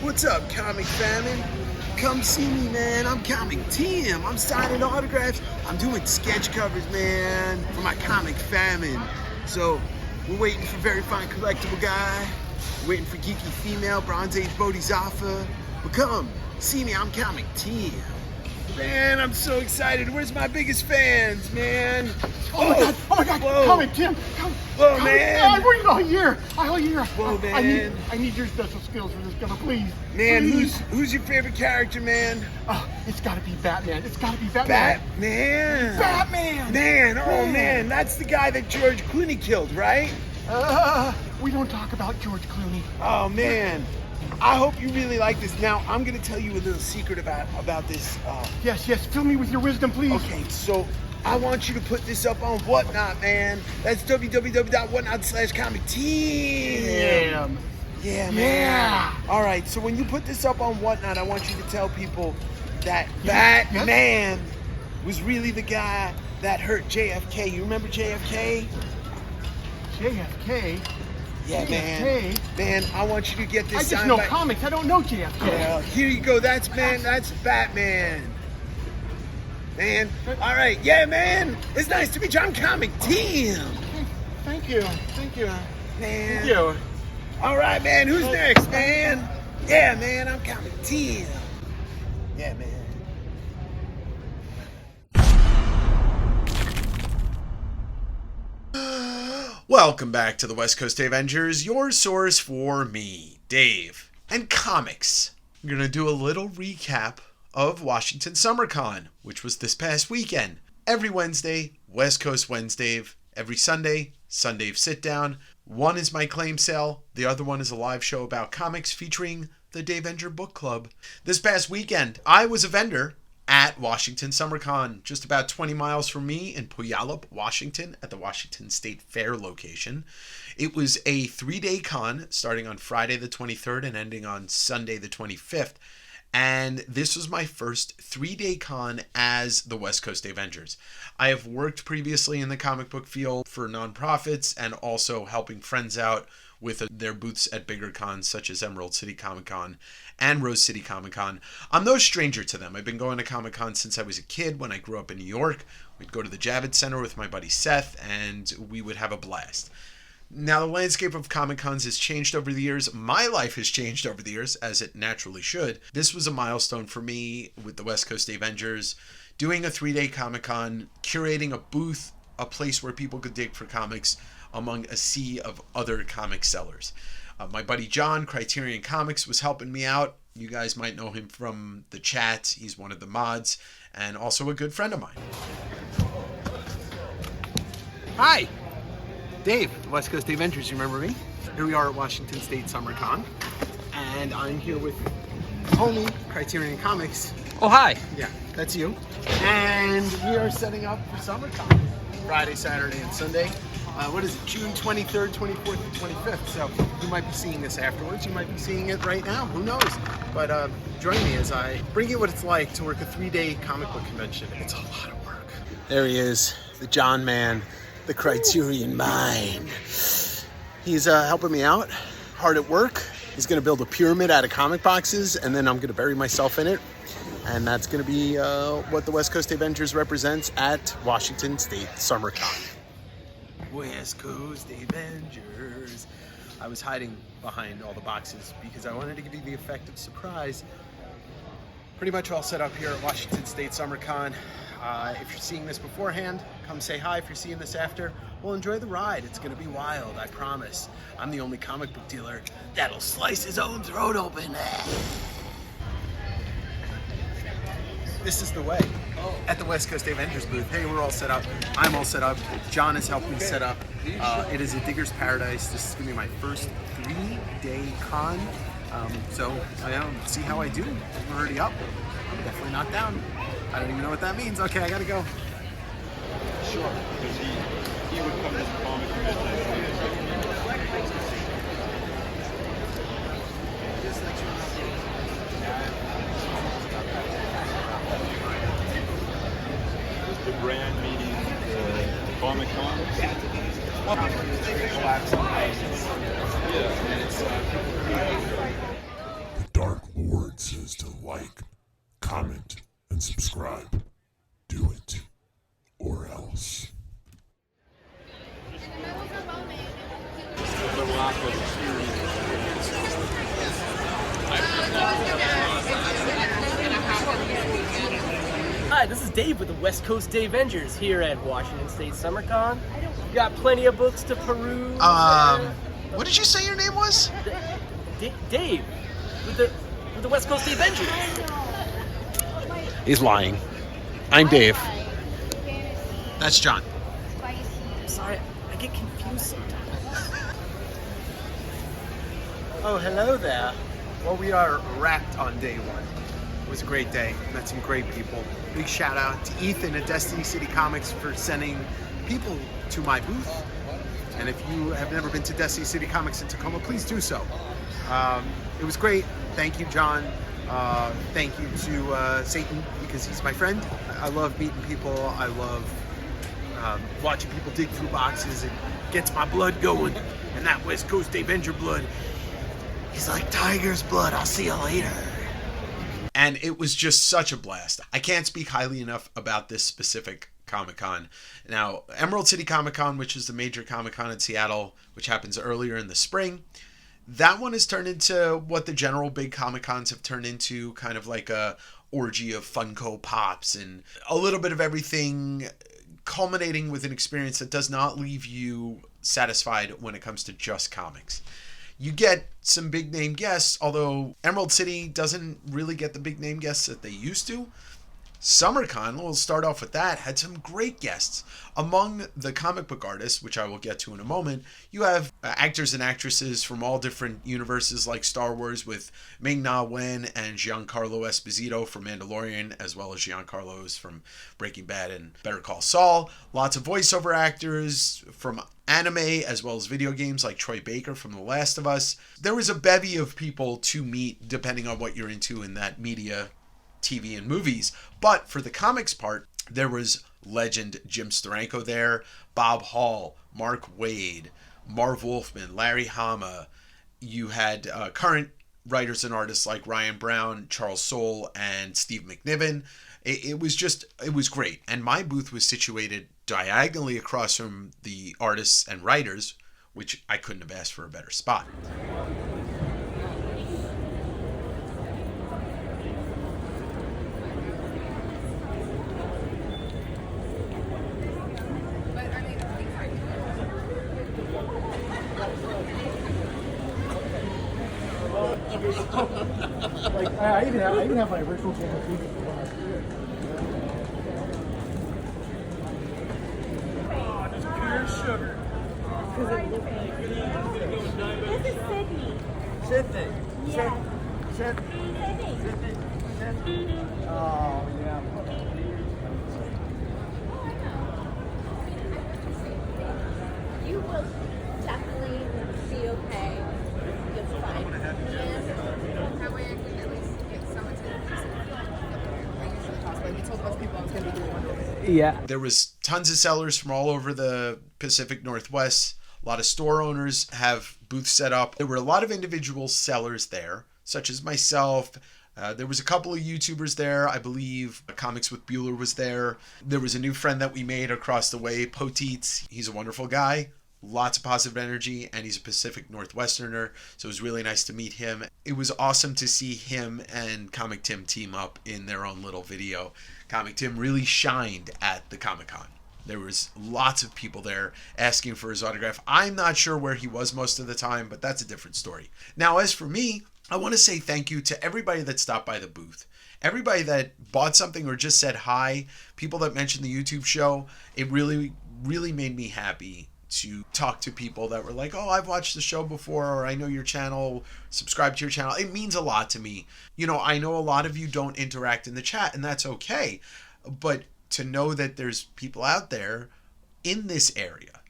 What's up, Comic Famine? Come see me, man. I'm Comic Tim. I'm signing autographs. I'm doing sketch covers, man, for my Comic Famine. So, we're waiting for Very Fine Collectible Guy. We're waiting for Geeky Female, Bronze Age Bodhisattva. But come, see me. I'm Comic Tim. Man, I'm so excited. Where's my biggest fans, man? Oh my God! Whoa. Comic Tim! Whoa, man! I've waited all year. Whoa, man! I need your special skills for this cover, please. Man, please. who's your favorite character, man? Oh, it's got to be Batman. It's got to be Batman. Batman! Man! Man, that's the guy that George Clooney killed, right? We don't talk about George Clooney. Oh man, I hope you really like this. Now, I'm gonna tell you a little secret about this. Yes, fill me with your wisdom, please. Okay, so I want you to put this up on Whatnot, man. That's www.whatnot/comic-team. Yeah, man. Yeah. All right, so when you put this up on Whatnot, I want you to tell people that Batman was really the guy that hurt JFK. You remember JFK? JFK? Yeah, JFK? Man, I want you to get this I just know comics. I don't know JFK. Well, here you go. That's Batman. Man, all right. Yeah, man. It's nice to meet you. I'm Comic Tim. Thank you. Man. Thank you. All right, man. Who's next, man? Yeah, man. I'm Comic Tim. Yeah, man. Welcome back to the West Coast Davengers, your source for me, Dave, and comics. I'm going to do a little recap of Washington Summercon, which was this past weekend. Every Wednesday, West Coast Wednesday. Every Sunday, Sunday Sit Down. One is my claim sale. The other one is a live show about comics featuring the Davenger Book Club. This past weekend, I was a vendor at Washington Summercon, just about 20 miles from me in Puyallup, Washington, at the Washington State Fair location. It was a 3-day con starting on Friday the 23rd and ending on Sunday the 25th. And this was my first 3-day con as the West Coast Davengers. I have worked previously in the comic book field for nonprofits and also helping friends out with their booths at bigger cons such as Emerald City Comic Con and Rose City Comic Con. I'm no stranger to them. I've been going to Comic Con since I was a kid. When I grew up in New York, we'd go to the Javits Center with my buddy Seth, and we would have a blast. Now, the landscape of Comic Cons has changed over the years. My life has changed over the years, as it naturally should. This was a milestone for me with the West Coast Davengers, doing a 3-day Comic Con, curating a booth, a place where people could dig for comics among a sea of other comic sellers. My buddy John, Criterion Comics, was helping me out. You guys might know him from the chat. He's one of the mods and also a good friend of mine. Hi, Dave, West Coast Davengers. You remember me? Here we are at Washington State Summercon, and I'm here with homie Criterion Comics. Oh, hi. Yeah, that's you. And we are setting up for SummerCon, Friday, Saturday, and Sunday. What is it, June 23rd, 24th, and 25th. So you might be seeing this afterwards. You might be seeing it right now. Who knows? But join me as I bring you what it's like to work a 3-day comic book convention. It's a lot of work. There he is, the John Man, the Criterion Mind. He's helping me out, hard at work. He's going to build a pyramid out of comic boxes, and then I'm going to bury myself in it. And that's going to be what the West Coast Avengers represents at Washington State SummerCon. West Coast Avengers. I was hiding behind all the boxes because I wanted to give you the effect of surprise. Pretty much all set up here at Washington State SummerCon. If you're seeing this beforehand, come say hi. If you're seeing this after, well, enjoy the ride. It's going to be wild, I promise. I'm the only comic book dealer that'll slice his own throat open. This is the way. At the West Coast Avengers booth. Hey, we're all set up. I'm all set up. John has helped me set up. It is a digger's paradise. This is going to be my first 3-day con. So, see how I do. I'm already up. I'm definitely not down. I don't even know what that means. Okay, I gotta go. Sure, because he would come to the comic convention. The brand meeting the Comic Con. The dark It says to like, comment, and subscribe. Do it. Or else. The lack of experience. Hi, this is Dave with the West Coast Davengers here at Washington State Summercon. We've got plenty of books to peruse. What did you say your name was? Dave with the West Coast Davengers. He's lying. I'm Dave. That's John. Sorry, I get confused sometimes. Oh, hello there. Well, we are wrapped on day one. It was a great day. Met some great people. Big shout out to Ethan at Destiny City Comics for sending people to my booth. And if you have never been to Destiny City Comics in Tacoma, please do so. It was great. Thank you, John. Thank you to Satan, because he's my friend. I love meeting people. I love watching people dig through boxes. It gets my blood going. And that West Coast Davenger blood is like tiger's blood. I'll see you later. And it was just such a blast. I can't speak highly enough about this specific Comic-Con. Now, Emerald City Comic-Con, which is the major Comic-Con in Seattle, which happens earlier in the spring, that one has turned into what the general big Comic-Cons have turned into, kind of like a orgy of Funko Pops and a little bit of everything, culminating with an experience that does not leave you satisfied when it comes to just comics. You get some big name guests, although Emerald City doesn't really get the big name guests that they used to. Summercon, we'll start off with that, had some great guests. Among the comic book artists, which I will get to in a moment, you have actors and actresses from all different universes like Star Wars with Ming-Na Wen and Giancarlo Esposito from Mandalorian, as well as Giancarlo's from Breaking Bad and Better Call Saul. Lots of voiceover actors from anime as well as video games like Troy Baker from The Last of Us. There was a bevy of people to meet depending on what you're into in that media, TV and movies. But for the comics part, there was legend Jim Steranko there, Bob Hall, Mark Waid, Marv Wolfman, Larry Hama. You had current writers and artists like Ryan Brown, Charles Soule, and Steve McNiven. It was great. And my booth was situated diagonally across from the artists and writers, which I couldn't have asked for a better spot. I even have my virtual channel too. Oh, just pure sugar. This is Sydney. Sydney. Yeah. Sydney. Oh, yeah. You will definitely be okay. It's fine. That way I can at least get someone to I usually talk about. You told a bunch of people I was going to be doing one. Yeah. There was tons of sellers from all over the Pacific Northwest. A lot of store owners have booths set up. There were a lot of individual sellers there, such as myself. There was a couple of YouTubers there. I believe Comics with Bueller was there. There was a new friend that we made across the way, Poteet. He's a wonderful guy. Lots of positive energy, and he's a Pacific Northwesterner, so it was really nice to meet him. It was awesome to see him and Comic Tim team up in their own little video. Comic Tim really shined at the Comic-Con. There was lots of people there asking for his autograph. I'm not sure where he was most of the time, but that's a different story. Now, as for me, I want to say thank you to everybody that stopped by the booth. Everybody that bought something or just said hi, people that mentioned the YouTube show. It really, really made me happy to talk to people that were like, oh, I've watched the show before, or I know your channel, subscribe to your channel. It means a lot to me. You know, I know a lot of you don't interact in the chat, and that's okay. But to know that there's people out there in this area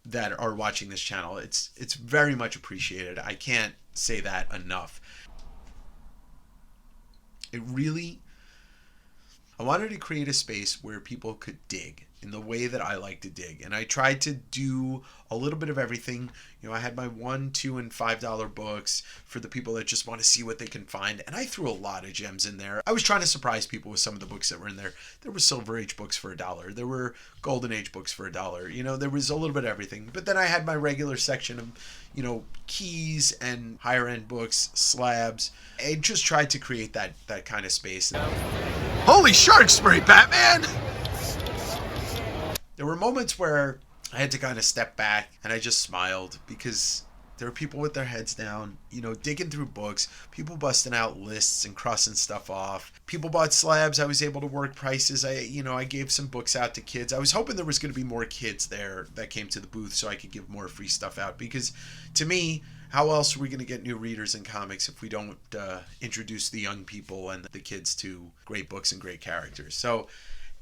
that are watching this channel, it's very much appreciated. I can't say that enough. I wanted to create a space where people could dig in the way that I like to dig. And I tried to do a little bit of everything. You know, I had my $1, $2, and $5 books for the people that just want to see what they can find. And I threw a lot of gems in there. I was trying to surprise people with some of the books that were in there. There were Silver Age books for $1. There were Golden Age books for $1. You know, there was a little bit of everything. But then I had my regular section of, you know, keys and higher end books, slabs. I just tried to create that kind of space. Holy shark spray, Batman! There were moments where I had to kind of step back and I just smiled because there were people with their heads down, you know, digging through books, people busting out lists and crossing stuff off. People bought slabs. I was able to work prices. I gave some books out to kids. I was hoping there was going to be more kids there that came to the booth so I could give more free stuff out, because to me, how else are we going to get new readers in comics if we don't introduce the young people and the kids to great books and great characters? So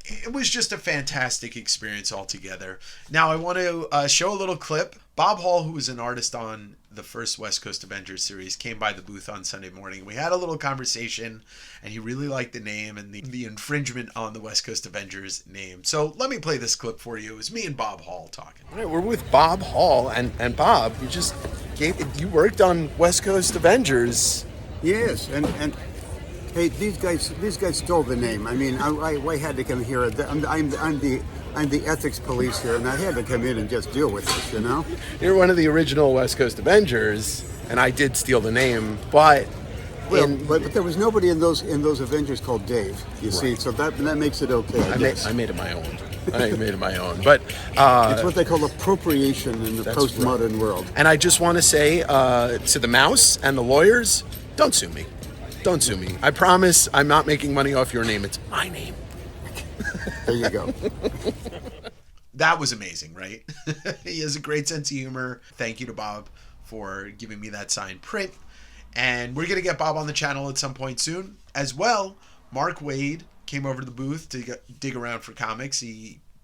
it was just a fantastic experience altogether. Now I want to show a little clip. Bob Hall, who was an artist on the first West Coast Avengers series, came by the booth on Sunday morning. We had a little conversation, and he really liked the name and the infringement on the West Coast Avengers name. So let me play this clip for you. It was me and Bob Hall talking. All right, we're with Bob Hall, and Bob, you worked on West Coast Avengers. Yes, and hey, these guys stole the name. I mean, I had to come here. I'm the ethics police here, and I had to come in and just deal with this, you know? You're one of the original West Coast Avengers, and I did steal the name, but... But there was nobody in those Avengers called Dave, you see, so that makes it okay, I made it my own. But it's what they call appropriation in the postmodern world. And I just want to say to the mouse and the lawyers, don't sue me. Don't sue me. I promise I'm not making money off your name. It's my name. There you go. That was amazing, right? He has a great sense of humor. Thank you to Bob for giving me that signed print. And we're going to get Bob on the channel at some point soon. As well, Mark Wade came over to the booth to dig around for comics.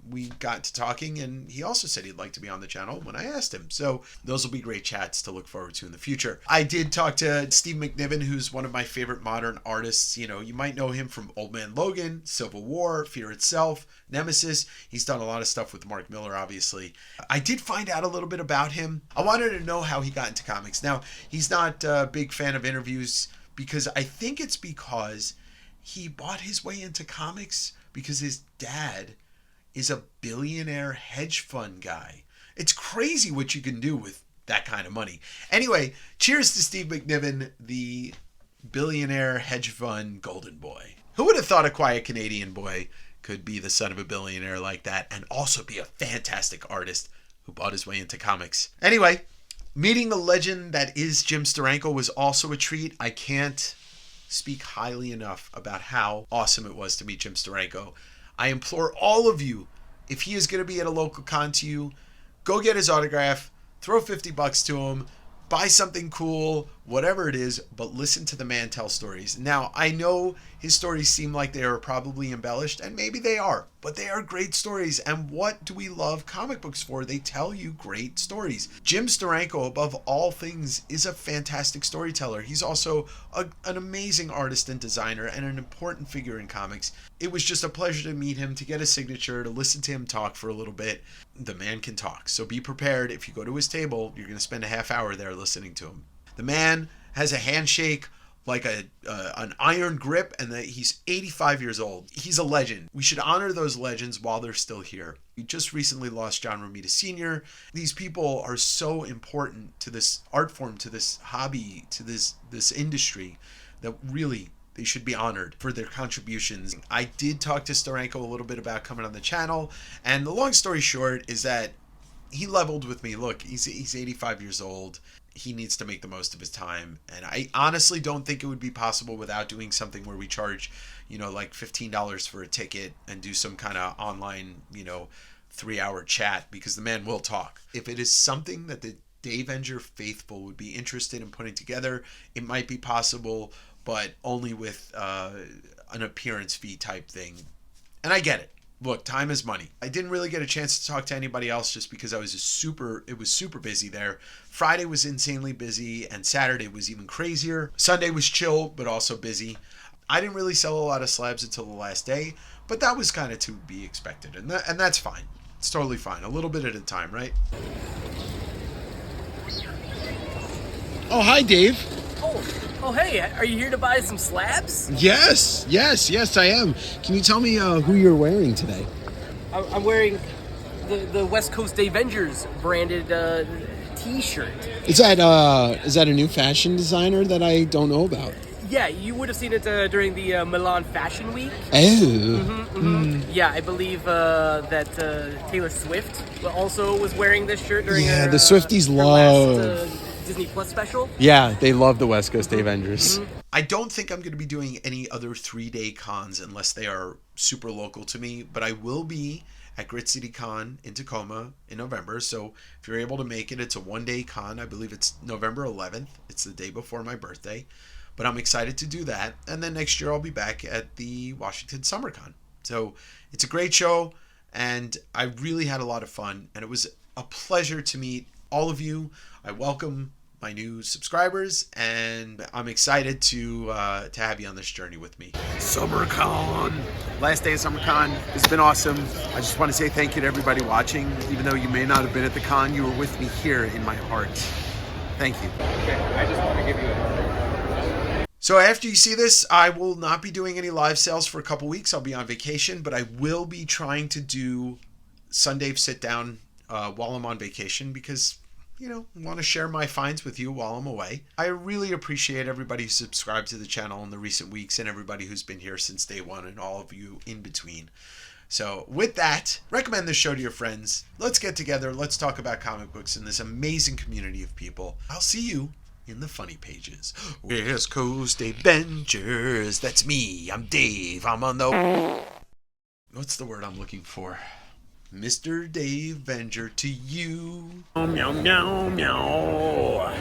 We got to talking, and he also said he'd like to be on the channel when I asked him. So those will be great chats to look forward to in the future. I did talk to Steve McNiven, who's one of my favorite modern artists. You know, you might know him from Old Man Logan, Civil War, Fear Itself, Nemesis. He's done a lot of stuff with Mark Miller, obviously. I did find out a little bit about him. I wanted to know how he got into comics. Now, he's not a big fan of interviews because I think it's because he bought his way into comics because his dad is a billionaire hedge fund guy. It's crazy what you can do with that kind of money. Anyway, cheers to Steve McNiven, the billionaire hedge fund golden boy. Who would have thought a quiet Canadian boy could be the son of a billionaire like that and also be a fantastic artist who bought his way into comics? Anyway, meeting the legend that is Jim Steranko was also a treat. I can't speak highly enough about how awesome it was to meet Jim Steranko. I implore all of you, if he is going to be at a local con to you, go get his autograph, throw $50 to him, buy something cool, whatever it is, but listen to the man tell stories. Now, I know his stories seem like they are probably embellished, and maybe they are, but they are great stories. And what do we love comic books for? They tell you great stories. Jim Steranko, above all things, is a fantastic storyteller. He's also an amazing artist and designer and an important figure in comics. It was just a pleasure to meet him, to get a signature, to listen to him talk for a little bit. The man can talk, so be prepared. If you go to his table, you're going to spend a half hour there listening to him. The man has a handshake like an iron grip, and that he's 85 years old. He's a legend. We should honor those legends while they're still here. We just recently lost John Romita Sr. These people are so important to this art form, to this hobby, to this industry, that really they should be honored for their contributions. I did talk to Steranko a little bit about coming on the channel, and the long story short is that he leveled with me. Look, he's 85 years old. He needs to make the most of his time. And I honestly don't think it would be possible without doing something where we charge, like $15 for a ticket and do some kind of online, 3-hour chat, because the man will talk. If it is something that the Davenger faithful would be interested in putting together, it might be possible, but only with an appearance fee type thing. And I get it. Look, time is money. I didn't really get a chance to talk to anybody else just because it was super busy there. Friday was insanely busy, and Saturday was even crazier. Sunday was chill, but also busy. I didn't really sell a lot of slabs until the last day, but that was kind of to be expected, and that's fine. It's totally fine. A little bit at a time, right? Oh, hi, Dave. Oh, hey, are you here to buy some slabs? Yes, I am. Can you tell me who you're wearing today? I'm wearing the West Coast Davengers branded T-shirt. Is that a new fashion designer that I don't know about? Yeah, you would have seen it during the Milan Fashion Week. Oh. Yeah, I believe that Taylor Swift also was wearing this shirt during the Swifties her love last Disney Plus special. Yeah, they love the West Coast Davengers. I don't think I'm going to be doing any other 3-day cons unless they are super local to me, but I will be at Grit City Con in Tacoma in November. So if you're able to make it, it's a 1-day con. I believe it's November 11th. It's the day before my birthday. But I'm excited to do that. And then next year I'll be back at the Washington Summercon. So it's a great show, and I really had a lot of fun. And it was a pleasure to meet all of you. I welcome my new subscribers, and I'm excited to have you on this journey with me. SummerCon. Last day of SummerCon. It's been awesome. I just want to say thank you to everybody watching. Even though you may not have been at the con, you were with me here in my heart. Thank you. So after you see this, I will not be doing any live sales for a couple weeks. I'll be on vacation, but I will be trying to do Sunday sit down while I'm on vacation because, I want to share my finds with you while I'm away. I really appreciate everybody who subscribed to the channel in the recent weeks and everybody who's been here since day one and all of you in between. So with that, recommend this show to your friends. Let's get together. Let's talk about comic books in this amazing community of people. I'll see you in the funny pages. West Coast Davengers. That's me. I'm Dave. I'm on the... What's the word I'm looking for? Mr. Davenger to you. Meow, meow, meow.